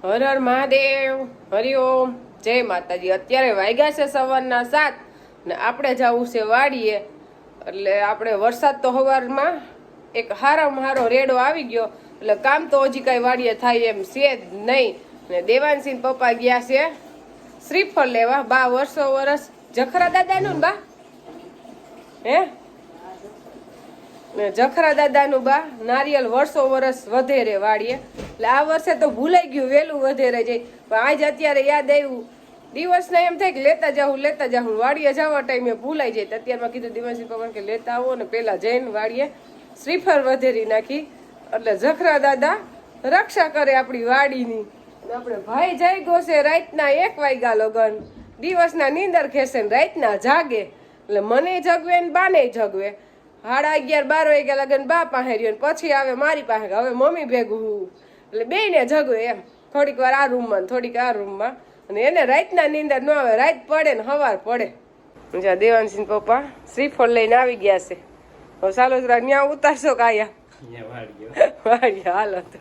હર હર મહાદેવ, હરિઓમ, જય માતાજી। અત્યારે વાગ્યા છે સવારના 7 ને આપણે જવું છે વાડીએ। એટલે આપણે વરસાદ તો સવારમાં એક હારામાં હારો રેડો આવી ગયો, એટલે કામ તો હજી કાંઈ વાડીએ થાય એમ છે જ નહીં। ને દેવાનસિંહ પપ્પા ગયા છે શ્રીફળ લેવા। બા વર્ષો વર્ષ જખરા દાદાનું ને બા હે ને જખરા દાદાનું બા નારિયેલ વર્ષો વર્ષ વધેરે વાળીએ। એટલે આ વર્ષે તો ભૂલાઈ ગયું, વહેલું વધેરે જાય, પણ આજ અત્યારે યાદ આવ્યું। દિવસને એમ થાય કે લેતા જાઉં વાડીએ જવા ટાઈમે ભૂલાઈ જાય। અત્યારમાં કીધું દિવાસી પવન કે લેતા આવો ને પેલા જઈને વાડીએ શ્રીફળ વધેરી નાખી, એટલે જખરા દાદા રક્ષા કરે આપણી વાડીની। આપણે ભાઈ જાય ગોસે રાતના 1 વાગ્યા લગન, દિવસના નીંદર ખેસે ને રાતના જાગે, એટલે મને જગવે ને બાને જગવે। 11:30 12 વાગ્યા લગન બા પાસે રહ્યો, પછી આવે મારી પાસે, હવે મમ્મી ભેગું, એટલે બેયને જગવે એમ, થોડીક વાર આ રૂમમાં થોડીક આ રૂમમાં। અને એને રાતના નીંદર ન આવે, રાત પડે ને સવાર પડે। જ્યાં દેવાનસિંહ પપ્પા શ્રીફળ લઈને આવી ગયા છે। હવે ચાલો જરા ન્યા ઉતારશો કાયા વાળ્યો હાલો તો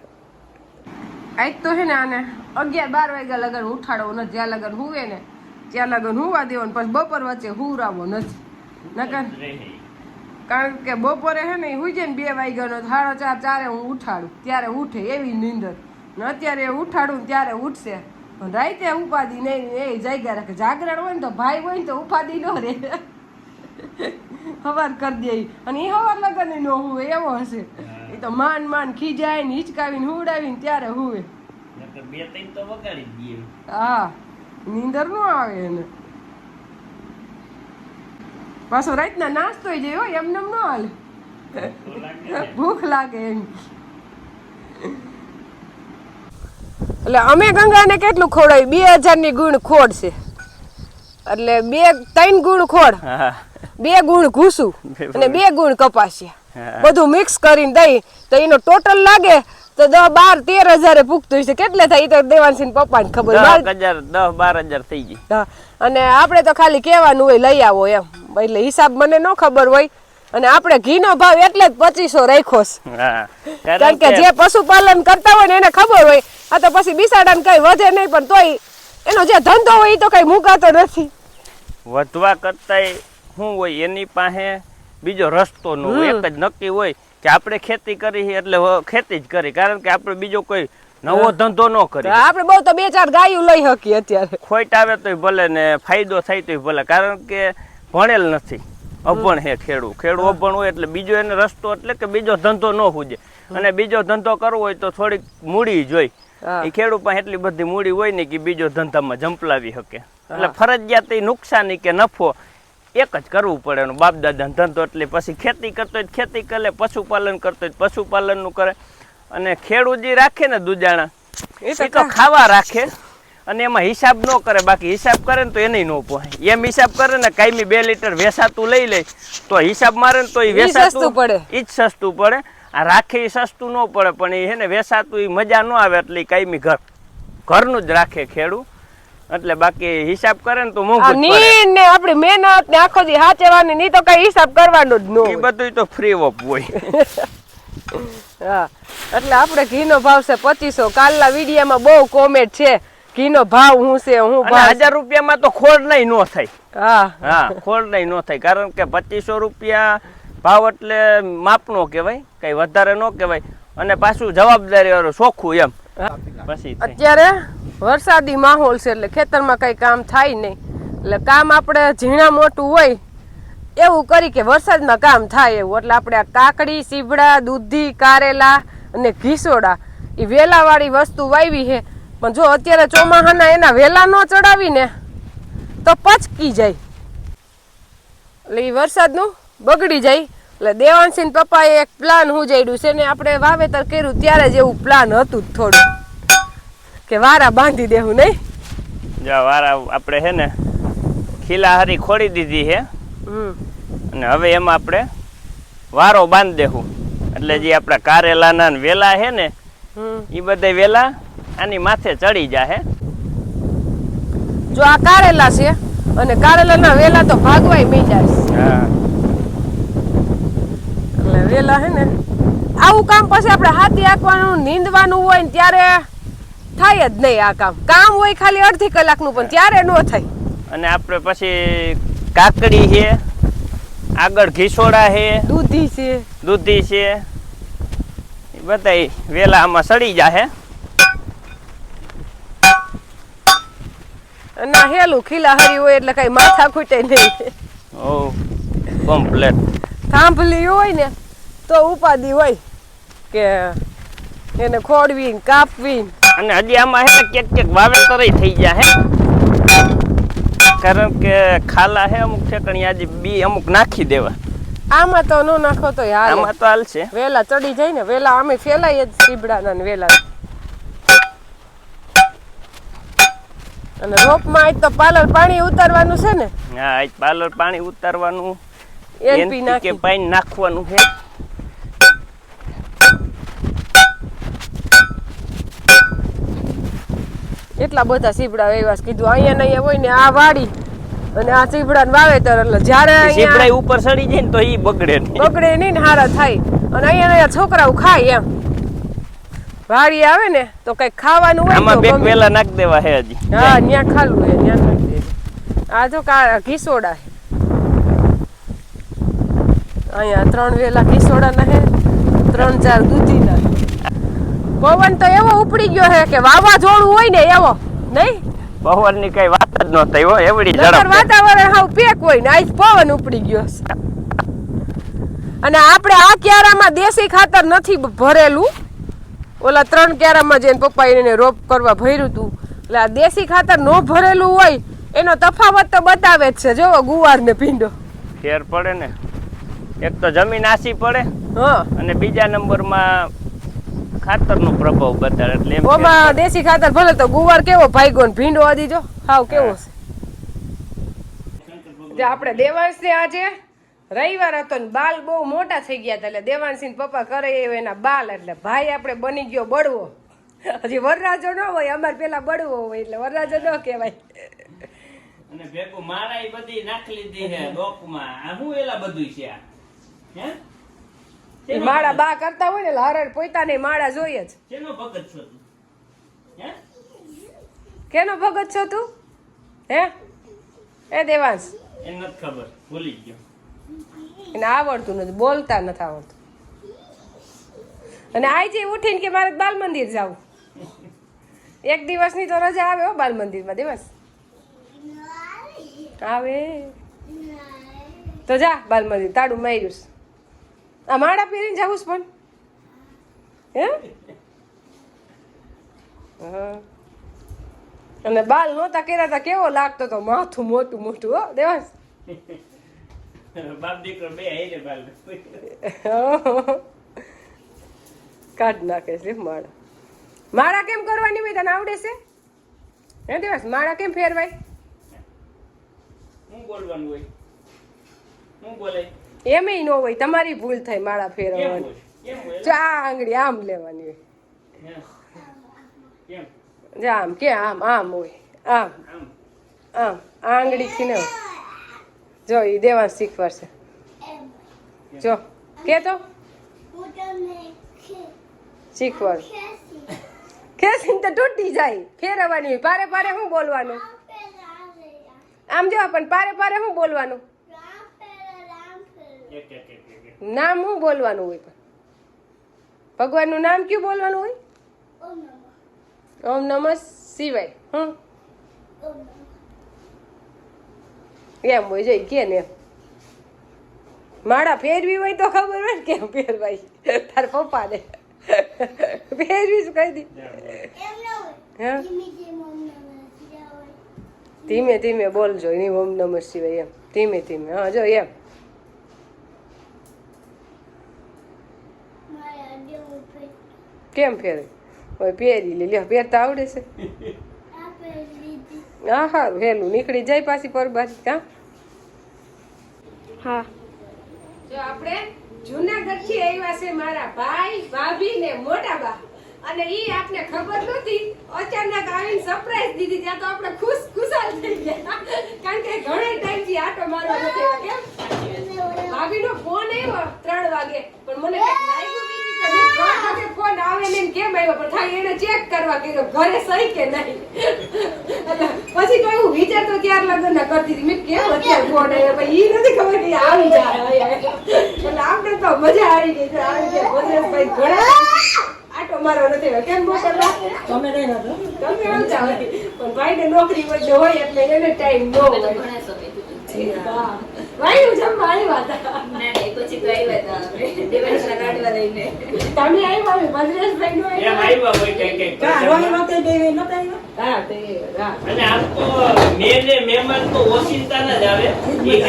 આજ તો છે ને આને 11 12 વાગ્યા લગન ઉઠાડવો નથી, જ્યાં લગન હુવે ને ત્યાં લગન હુવા દેવો, પછી બપોર વચ્ચે હુરાવો નથી નકર, કારણ કે બપોરે હે ને હુઈ જાય ને 2 વાગ્યાનો 4:30 4 હું ઉઠાડું ત્યારે ઉઠે એવી નીંદર, ને અત્યારે ઉઠાડું ત્યારે ઉઠશે, પણ રાતે ઉપાધિ નહીં એ જાગ્યા રાખે। જાગરણ હોય ને તો ભાઈ હોય ને તો ઉપાધિ ન રહે, સવાર કરી દે, અને એ સવાર લગન ન હુવે એવો હશે। એ તો માન ખીજાય ને હિચકાવીને હુવડાવીને ત્યારે હુવે, હા નીંદર ન આવે એને। પાછો રાતના નાસ્તો જાય હોય, એમને ન હાલે, ભૂખ લાગે એમ। એટલે અમે ગંગાને કેટલું ખોડાવ્યું, 2000 ની ગુણ ખોડ છે, એટલે 3 ગુણ ખોડ, 2 ગુણ ઘૂસું અને 2 ગુણ કપાસિયા, બધું મિક્સ કરીને દઈ તો એનો ટોટલ લાગે તો 10-12-13,000 પૂગતું હશે। કેટલે થાય એ તો દેવાનસિંહ પપ્પાને ખબર, 10,000-12,000 થઈ ગઈ। અને આપણે તો ખાલી કહેવાનું હોય લઈ આવો એમ, એટલે હિસાબ મને ન ખબર હોય। અને આપણે ઘીનો ભાવ એટલે જ 2500 રાખ્યો છે, કારણ કે જે પશુપાલન કરતા હોય ને એને ખબર હોય, આ તો પછી બિસાડાને કઈ વધે નહીં, પણ તોય એનો જે ધંધો હોય એ તો કઈ મુકાતો નથી। વધવા કરતા શું હોય, એની પાસે બીજો રસ્તો ન હોય, એક જ નક્કી હોય કે આપણે ખેતી કરી એટલે ખેતી જ કરી, કારણ કે આપણે બીજો કોઈ નવો ધંધો ન કરી। આપણે બહુ તો 2-4 ગાયું લઈ શકીએ અત્યારે, ખોટ આવે તોય ભલે ને ફાયદો થાય તોય ભલે, કારણ કે ભણેલ નથી, અભણ હે ખેડૂ અભણ હોય એટલે બીજો એને રસ્તો એટલે કે બીજો ધંધો ન હુજે। અને બીજો ધંધો કરવો હોય તો થોડીક મૂડી જોઈ, એ ખેડૂત પાસે એટલી બધી મૂડી હોય ને કે બીજો ધંધામાં જંપલાવી શકે, એટલે ફરજિયાત નુકસાની કે નફો એક જ કરવું પડે એનો બાપ દાદા ધંધો। એટલે પછી ખેતી કરતો હોય ખેતી કરે, પશુપાલન કરતો હોય પશુપાલન નું કરે, અને ખેડૂત જે રાખે ને દુજાણા એ તો ખાવા રાખે, અને એમાં હિસાબ ન કરે, બાકી હિસાબ કરે ને તો એને ન પોહાય। એમ હિસાબ કરે ને કાયમી 2 લીટર વેસાતું લઈ લે તો હિસાબ મારે ને તો એ વેસાતું પડે, એ જ સસ્તું પડે। આ રાખે એ સસ્તું ન પડે, પણ એ હે ને વેસાતું એ મજા ન આવે, એટલે કાયમી ઘરનું જ રાખે ખેડૂત, એટલે બાકી હિસાબ કરે ને તો મોંઘું પડે ને આપણી મહેનત ને આખો દી હાચવાની ની તો કઈ હિસાબ કરવાનો જ ન હોય, એ બધું તો ફ્રી ઓફ હોય। હા એટલે આપણે ઘીનો ભાવ છે 2500। કાલના વિડીયોમાં બહુ કોમેન્ટ છે ઘીનો ભાવ શું છે, હું 1000 રૂપિયામાં તો ખોડ નહીં ન થાય। હા ખોડ નહીં ન થાય, કારણ કે 2500 રૂપિયા ભાવ એટલે માપનો કહેવાય, કઈ વધારે ન કહેવાય, અને પાછું જવાબદારી વાળું ચોખ્ખું એમ। પછી અત્યારે વરસાદી માહોલ છે, એટલે ખેતરમાં કઈ કામ થાય નહીં, એટલે કામ આપણે ઝીણા મોટું હોય એવું કરી કે વરસાદમાં કામ થાય એવું, એટલે આપણે આ કાકડી, સીબડા, દૂધી, કારેલા અને ઘીસોડા એ વેલાવાળી વસ્તુ વાવી છે, પણ જો અત્યારે ચોમાસાના એના વેલા ન ચડાવી ને તો પચકી જાય, એટલે એ વરસાદનું બગડી જાય। એટલે દેવાનસિંહ પપ્પાએ એક પ્લાન હુજાડ્યું છે ને, આપણે વાવેતર કર્યું ત્યારે જ એવું પ્લાન હતું જ થોડું કે વારા બાંધી દેવું નહીં, વારા આપણે હે ને ખીલા હારી ખોડી દીધી છે, અને હવે એમાં આપણે વારો બાંધી દેવું, એટલે જે આપણા કારેલાના વેલા છે ને એ બધા વેલા આની માથે ચડી જાય। જો આ કારેલા છે અને કારેલાના વેલા તો ભાગવાય મીંડાય, એટલે વેલા હે ને આવું કામ પછી આપણે હાથી આંકવાનું નીંદવાનું હોય ને ત્યારે થાય જ નહીં. આ કામ હોય ખાલી અડધી કલાકનું, પણ ત્યારે ન થાય. અને આપણે પછી કાકડી છે, આગળ ઘીસોડા છે, દૂધી છે, બધા વેલા આમાં સડી જાહે. અને હેલું ખીલા હરી હોય એટલે કઈ માથા ખૂટે નહીં. ઓ કમ્પ્લેટ. થાંભલી હોય ને તો ઉપાધિ હોય કે એને ખોડવી કાપવી. અને હજી આમાં હે ને કેક વાવેતર થઈ ગયા હે, કારણ કે ખાલા હે અમુક ઠેકણી આજે બી અમુક નાખી દેવા. આમાં તો નો નાખો તો હાલે. આમાં તો હાલશે. વેલા ચડી જાય ને, વેલા આમે ફેલાય જ સીબડાના ને વેલા. અને રોપમાં આજ તો પાલર પાણી ઉતારવાનું છે ને. હા, આજ પાલર પાણી ઉતારવાનું, એનપી નાખી પાણી નાખવાનું છે. એટલા બધા સીબડા એવા કીધું અહીંયા ને અહીંયા હોય ને આ વાડી અને આ સીબડા વાવેતર એટલે જ્યારે સીબડા ઉપર ચડી જાય ને તો ઈ બગડે નહીં ને હારા થાય. અને અહીંયા છોકરાઓ ખાય એમ. વાડી આવે ને તો કઈ ખાવાનું હોય આમાં બે વેલા નાખી દેવા હે હજી. હા, ન્યા ખાલું હે, ન્યા નાખી દે. આ જો ઘીસોડા હે, અહીંયા 3 વેલા ઘીસોડા ના હે, 3-4 દૂધી ના. પવન તો એવો ઉપડી ગયો હે કે વાવાઝોડું હોય ને એવો નહીં. પવન ની કઈ વાત જ ન થઈ હો, એવડી ઝડપ. વાતાવરણ હાવ પેક હોય ને આજ પવન ઉપડી ગયો. અને આપણે આ ક્યારામાં દેશી ખાતર નથી ભરેલું. ઓલા 3 ક્યારામાં જઈને પપ્પા એને રોપ કરવા ભર્યું હતું. એટલે આ દેશી ખાતર નો ભરેલું હોય એનો તફાવત તો બતાવે જ છે. જોવો ગુવાર ને ભીંડો ફેર પડે ને. એક તો જમીન આસી પડે, હા, અને બીજા નંબરમાં ખાતરનો પ્રભાવ બતાવે. એટલે એમ ઓમાં દેશી ખાતર ભલે તો ગુવાર કેવો ભાઈગો ને ભીંડો આદી જો હાવ કેવો છે. આપણે દેવાંશને આજે રવિવાર હતો ને બાલ બહુ મોટા થઈ ગયા હતા, એટલે દેવાંશી પપ્પા કરે એના બાલ, એટલે ભાઈ આપણે બની ગયો બળવો. હજી વરરાજો ન હોય, અમારે પેલા બળવો હોય એટલે વરરાજો ન કહેવાય. અને ભેગું મારાય બધી નાખી લીધી હે ડોકમાં. આ હું એલા બધું છે હે માળા બા કરતા હોય ને હરણ પોતાને માળા જોઈએ જ. કેનો ભગત છો તું? હે કેનો ભગત છો તું? હે એ દેવાંશ એને નથી ખબર, ભૂલી ગયો. એને આવડતું નથી, બોલતા નથી આવડતું. અને આજે ઉઠીને કે મારે બાલ મંદિર જવું. એક દિવસની તો રજા આવે હો બાલ મંદિરમાં. દેવાંશ આવે તો જા બાલ મંદિર, તાળું માર્યું. આ માળા પહેરીને જવું પણ હે. હા, અને બાલ નહોતા કર્યા તા કેવો લાગતો તો, માથું મોટું મોટું હો દેવાંશ. બાપ દીકરો બે આઈને બાલ કાઢ નાખે છે માળા. માળા કેમ કરવાની હોય તને આવડે છે હે દેવાંશ? માળા કેમ ફેરવાય? હું બોલવાનું હોય, હું બોલાય એમેય ન હોય, તમારી ભૂલ થાય માળા ફેરવવાની. જો આ આંગળી આમ લેવાની હોય, જો આમ કે આમ આમ હોય, આમ આમ આ આંગળીથી ને. જો એ દેવાંશ શીખવાડશે. જો કે તો શીખવાડ. ખેંચીને તો તૂટી જાય. ફેરવવાની હોય, પારે પારે શું બોલવાનું? આમ જો પણ પારે પારે શું બોલવાનું? નામ શું બોલવાનું હોય? ભગવાનનું નામ કયું બોલવાનું હોય? ઓમ નમઃ શિવાય. એમ હોય જઈ કે ને. માળા ફેરવી હોય તો ખબર હોય ને કેમ ફેરવાય. તાર પપ્પા ને ફેરવી જ કહી દી. હા, ધીમે ધીમે બોલજો. એની ઓમ નમઃ શિવાય એમ ધીમે ધીમે. હા જો એમ. કેમ ફેરવી હોય? પહેરી લે. પહેરતા આવડે છે? હા સારું, વહેલું નીકળી જાય પાછી પરબારી. કા હા, જો આપણે જુનાગઢ થી આવ્યા છે મારા ભાઈ ભાભી ને મોટા બા. અને ઈ આપને ખબર નહોતી, અચાનક આવીને સરપ્રાઈઝ દીધી. ત્યાં તો આપણે ખુશાલ થઈ ગયા, કારણ કે ઘણા ટાઈમ થી આટો મારવા નથી આવ્યા. કેમ ભાભી નો ફોન આવ્યો 3 વાગે, પણ મને કઈક લાગ્યું કે 3 વાગે ફોન ફોન આવે ને કેમ આવ્યો પણ ખાલી એને ચેક કરવા કે ઘરે સહી કે નહીં. એટલે પછી તો એવું વિચારતો ત્યાર લગન ના કરતી હતી મેં કેમ અત્યારે ફોન આવ્યો પણ ઈ નથી ખબર કે આવી જાય. એટલે આપણે તો મજા આવી ગઈ આવી ગયા ભદ્રેશભાઈ ઘણા આટો મારો નથી આવ્યો. કેમ મોકલવા તમે નહીં હતો તમે આવતા હોય પણ ભાઈને નોકરી વચ્ચે હોય એટલે એને ટાઈમ ન હોય. ભાઈનું જમવા આવ્યા હતા. તમે આવ્યા હોય ભદ્રેશભાઈ નો એમ આવ્યા હોય કઈ કા રોઈ નહોતી દેવી નહોતા આવ્યા? હા તે હા અને આમ તો મેને મહેમાન તો ઓચિંતા જ આવે.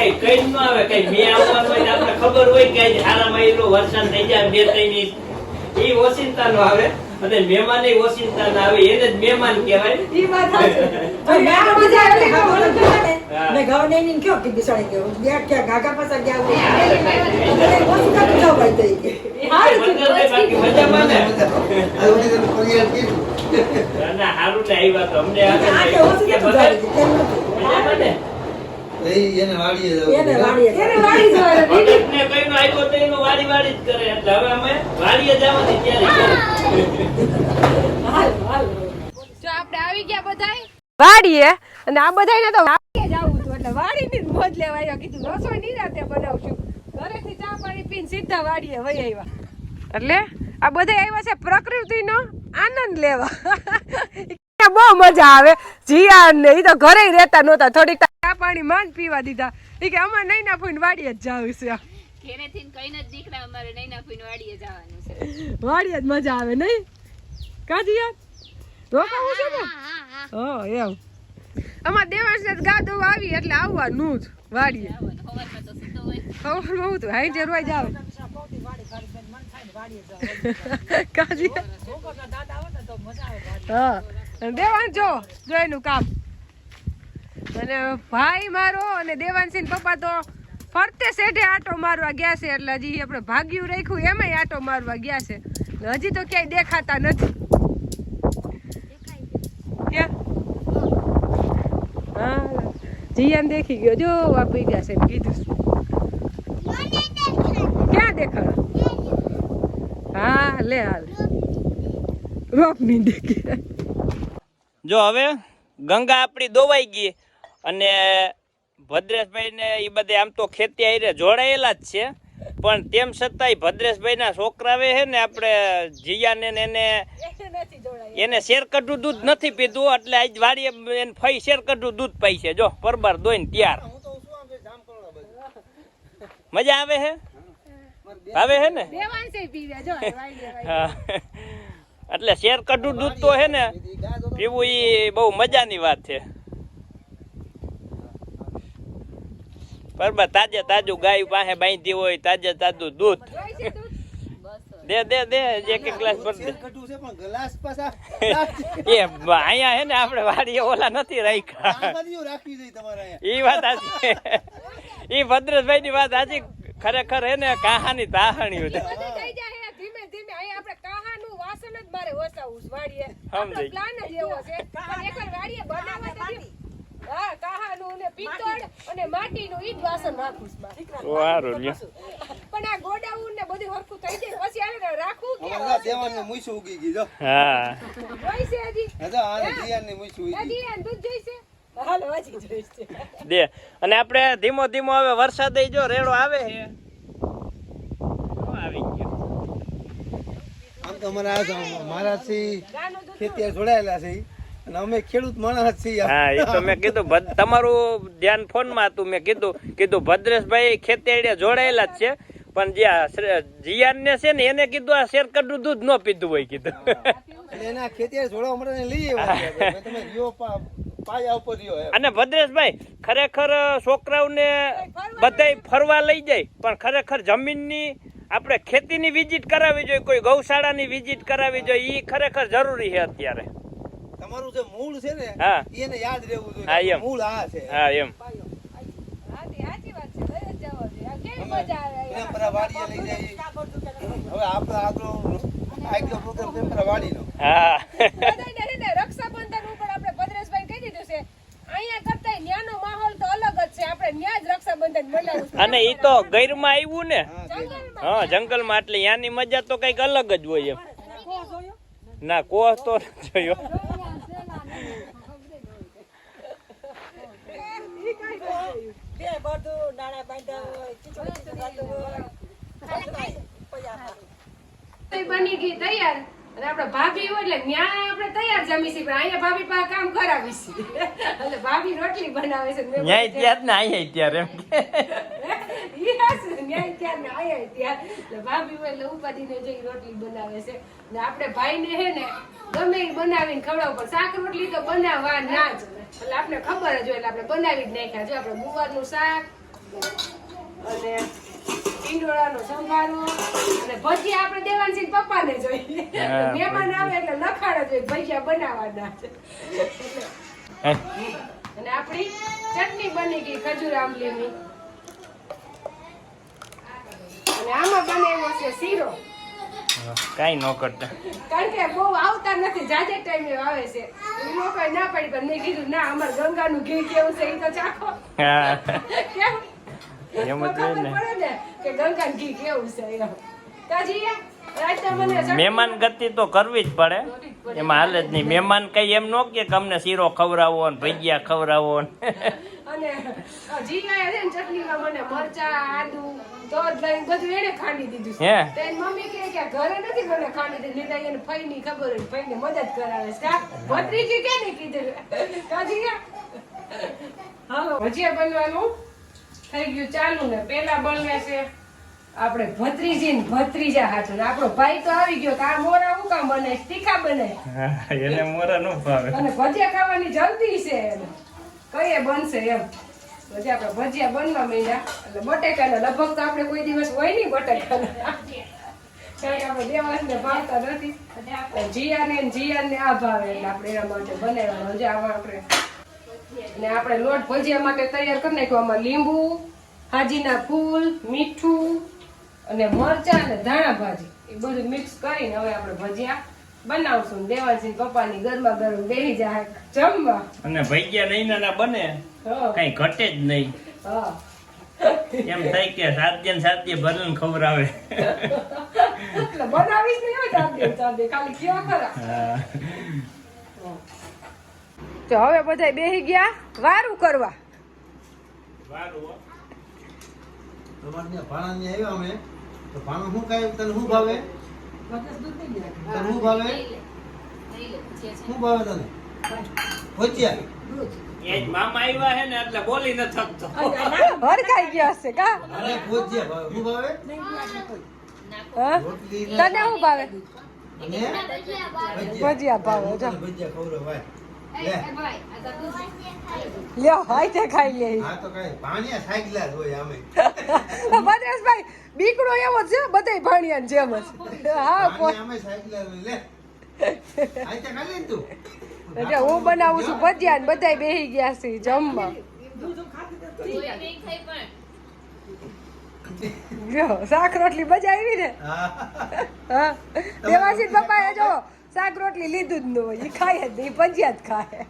એ કઈ ન આવે કઈ મે આવવાનું હોય ને આપણે ખબર હોય કે આજે હારામાં એટલો વરસાદ થઈ જાય 2-3 ઇંચ. એ ઓચિંતા નો આવે અને મહેમાન ઓચિંતા ના આવે એને જ મહેમાન કહેવાય. ઈ વાત સાચી. મેં આ આ મજા આવે બધા કે ખબર બોલો નથી તો. પડે. મેં ઘર નહીં કયો કે બિસાડી ગયો બે કે ગાગા પાસે ગયા હોય એટલે ઓછું કાઢી જાવ ભાઈ તઈ કે બાકી મજામાં ને આ ના હારું ને આવ્યા તો અમને આ કે ઓછું કે કાઢી જાવ કેમ નથી મજામાં ને એને વાડીએ એને વાળી જવાનું. ભગતને કઈનો આવ્યો તો એનો વાડી વાડી જ કરે એટલે હવે અમે વાડીએ જવાની ત્યારે હાલ હાલ. જો આપણે આવી ગયા બધાય વાડીએ અને આ બધાયને તો વાડીએ જ આવું હતું એટલે વાડીની જ મોજ લેવા આવ્યા. કીધું રસોઈ નિરાંતે બનાવશું. ઘરેથી ચા પાણી પીને સીધા વાડીએ વહી આવ્યા. એટલે આ બધા આવ્યા છે પ્રકૃતિનો આનંદ લેવા. બહુ મજા આવે. જીયાન ને ઈ તો ઘરે રહેતા નહોતા થોડીક ચા પાણી માંડ પીવા દીધા. ઈ કે અમારે નહીં ના ફૂઈને વાડીએ જ જાવું છે. ઘરેથી કઈને જ દીકરા અમારે નૈના ફૂઈને વાડીએ જવાનું છે. વાડીએ જ મજા આવે નહીં કાજી યાર રોકાવું છે ને હા એમ અમાર દેવાંશને ગાદો આવી એટલે આવવાનું જ વાડીએ. સવારમાં તો સીધો હોય. ખબર બહુ તો હાઈ જરવાઈ જાવ કાજી હા દેવાંશ જો એનું કામ અને ભાઈ મારો અને દેવાંશી પપ્પા તો ફરતે સેઠે આટો મારવા ગયા છે એટલે હજી આપણે ભાગ્યું રાખ્યું એમાંય આટો મારવા ગયા છે હજી તો ક્યાંય દેખાતા નથી. ક્યાં હા જીયાન દેખી ગયો જો વાપી ગયા છે ને કીધું ક્યાં દેખાડા હા લે હાલ રોપ ની દેખી. જો હવે ગંગા આપણી દોવાઈ ગઈ અને ભદ્રેશભાઈ ને એ બધે આમ તો ખેતી આઈને જોડાયેલા જ છે પણ તેમ છતાંય ભદ્રેશભાઈ ના છોકરાવે છે ને આપણે જીયાને ને એને શેરકઢું દૂધ નથી પીધું એટલે આજ વાડીએ એને ફઈ શેરકઢું દૂધ પાઈ છે. જો પરબાર દોઈને ત્યાર મજા આવે છે આવે છે ને દેવાંશે પીવે જો હા એટલે શેરકઢું દૂધ તો છે ને પીવું એ બહુ મજાની વાત છે. બરાબર તાજે તાજું ગાય પાસે બાંધી હોય તાજે તાજું દૂધ દે દે દે એક એક ગ્લાસ ભર દે. એ અહીંયા હે ને આપણે વાડીએ ઓલા નથી રાખ્યા એ વાત સાચી. એ ભદ્રેશભાઈ ની વાત સાચી ખરેખર હે ને કહાની તાહણીઓ છે. ધીમે ધીમે અહીંયા આપણે કાહાનું વાસણ જ મારે વસાવું છે વાડીએ. સમજી. આપણો પ્લાન જ એવો છે પણ એકવાર વાડીએ બનાવવા તો હા કાહાનું ને પિત્તળ અને માટીનું ઈ જ વાસણ રાખું છું મારે. સારું લ્યો. પણ આ ગોડાઉન ને બધું હરખું થઈ જાય પછી આને રાખવું કે હા હોય છે હજી હજી આ દૂધ જોઈશે હાલો હજી જોઈશે. દે અને આપણે ધીમો ધીમો હવે વરસાદ જો રેડો આવે છે આવી ગયો. આમ તો મારા ખેતી જોડાયેલા છે અને અમે ખેડૂત માણસ છીએ. હા એ તો મેં કીધું તમારું ધ્યાન ફોનમાં હતું મેં કીધું ભદ્રેશભાઈ ખેતી જોડાયેલા જ છે પણ જ્યાં જીયાન ને છે ને એને કીધું આ શેરકઢું દૂધ ન પીધું હોય કીધું એટલે એના ખેતી જોડવા માટે લઈ આવ્યા તમે રહ્યો પાયા ઉપર રહ્યો એમ. અને ભદ્રેશભાઈ ખરેખર છોકરાઓને બધાય ફરવા લઈ જાય પણ ખરેખર જમીનની આપણે ખેતીની વિઝિટ કરાવવી જોઈએ કોઈ ગૌશાળાની વિઝિટ કરાવવી જોઈએ એ ખરેખર જરૂરી છે અત્યારે. તમારું જે મૂળ છે ને હા. એને યાદ રહેવું હા, જોઈએ એમ. મૂળ આ છે. હા એમ સાચી વાત છે લઈ જ જવો જોઈએ. આ કેવી મજા આવે પેમ્પરા વાડીએ લઈ જાય. હવે આપણે આગલો પ્રોગ્રામ પેમ્પરા વાડીનો. હા બધાયને છે ને રક્ષાબંધન ઉપર આપણે ભદ્રેશભાઈ કહી દીધું છે અહીંયા કરતા ન્યાનો માહોલ તો અલગ જ છે આપણે ન્યા જ રક્ષાબંધન મનાવું છું. અને એ તો ગૈરમાં આવ્યું ને જંગલમાં હા જંગલમાં એટલે ત્યાંની મજા તો કઈક અલગ જ હોય એમ. ના કોસ તો નથી જોયો. બે બધું નાણા બાંધ્યા હોય, ખીચડી ખાધું હોય. બની ગઈ તૈયાર અને આપણે ભાભી હોય એટલે ન્યા આપણે તૈયાર જમીશી પણ અહીંયા ભાભી પાસે કામ કરાવીશી એટલે ભાભી રોટલી બનાવે છે ને ન્યાય ત્યાર ને અહીંયા ત્યારે એમ કે ન્યાય ત્યાર ને આયા ત્યાર એટલે ભાભી હોય એટલે ઉપાડીને જઈ રોટલી બનાવે છે ને આપણે ભાઈને હે ને ગમે ઈ બનાવીને ખવડાવ પણ શાક રોટલી તો બનાવવા ના જ એટલે આપણે ખબર જ હોય એટલે આપણે બનાવી જ નાખ્યા જો આપણે ગુવારનું શાક અને ઈંડોળાનો સંભારો અને ભજીયા આપણે દેવાનસિંહ પપ્પાને જોઈએ મહેમાન આવે એટલે લખાડ જ હોય ભજીયા બનાવવાના છે અને આપણી ચટણી બની ગઈ ખજૂર આંબલીની અને આમાં બનાવ્યો છે શીરો કાઈ ન કરતા કારણ કે બહુ આવતા નથી જાજે ટાઈમે આવે છે એ લોકોએ ના પાડી પણ મેં કીધું ના અમારે ગંગાનું ઘી કેવું છે એ તો ચાખો હા કેમ એમ જ હોય ને. પડે ને કે ગંગાનું ઘી કેવું છે એમ તાજી રાતે મને મહેમાન ગતિ તો કરવી જ પડે એમાં હાલે જ નહીં. મહેમાન કઈ એમ ન કે અમને શીરો ખવડાવો ને ભજીયા ખવડાવો ને અને જીવાએ છે ને ચટણીમાં મને મરચા આદુ દૂધ લઈને બધું એને ખાંડી દીધું છે હે? તો એની મમ્મી કહે કે ઘરે નથી મને ખાંડી દીધી નહીં તો એને ફઈની ખબર હોય ફઈને મદદ કરાવે છે કા ભત્રીજી કે નહીં કીધું કાજી હાલો ભજીયા બનવાનું થઈ ગયું ચાલુ ને પેલા બનવે છે આપણે ભત્રીજી ને ભત્રીજા હાથું આપણો ભાઈ તો આવી ગયો કે આ મોરા હું કામ બનાય તીખા બનાય એને મોરા ન ભાવે. અને ભજીયા ખાવાની જલ્દી છે એને કઈએ બનશે એમ પછી આપણે ભજીયા બનવા માંડ્યા એટલે બટેકાના લગભગ તો આપણે કોઈ દિવસ હોય નહીં બટેકાના કારણ કે આપણે દેવાસને ભાવતા નથી જીયાને આ ભાવે એટલે આપણે એના માટે બનાવ્યા હજી આમાં આપણે ને આપણે લોટ ભજીયા માટે તૈયાર કરી નાખ્યો આમાં લીંબુ હાજીના ફૂલ મીઠું અને મરચાં અને ધાણા ભાજી એ બધું મિક્સ કરીને હવે આપણે ભજીયા બનાવશું દેવાસી પપ્પાની ગરમા ગરમ બેહી જાય જમવા અને ભજીયા નહીં ના બને હા કઈ ઘટે જ નહીં. હા એમ થાય કે સાત્ય ભરણ ખવડાવે. એટલે બનાવીશ નહીં હોય ચાંદે ખાલી કેવા ખરા હા. તો હવે બધા બેહી ગયા વારું કરવા તમારે ત્યાં ભાણાને આવ્યા અમે તો ભાણું શું કાંઈ તને શું ભાવે? તને શું ભાવે? શું ભાવે તને? ભજીયા. એ જ મામા આવ્યા હે ને એટલે બોલી ન થકતો. હરખાઈ ગયા હશે કા અને ભજીયા ભાવે. શું ભાવે? હા? રોટલી ને તને શું ભાવે અને ભજીયા ભાવે જો ભજીયા ખવડાવાય. લે લ્યો હાઈ તે ખાઈ લે હા તો કાંઈ ભાણિયા સાયકલા જ હોય અમે. ભદ્રેશભાઈ બીકડો એવો જ છે બધાય ભાણિયાની જેમ જ હા ભાણિયા અમે સાયકલા જ હોય. લે આઈ તે ખાલી ને તું. એટલે હું બનાવું છું ભજીયા ને બધાય બેહી ગયા છે જમવા લ્યો શાક રોટલી મજા આવી ને હા હા દેવાસી પપ્પાએ જો શાક રોટલી લીધું જ ન હોય એ ખાય જ નહીં ભજીયા જ ખાય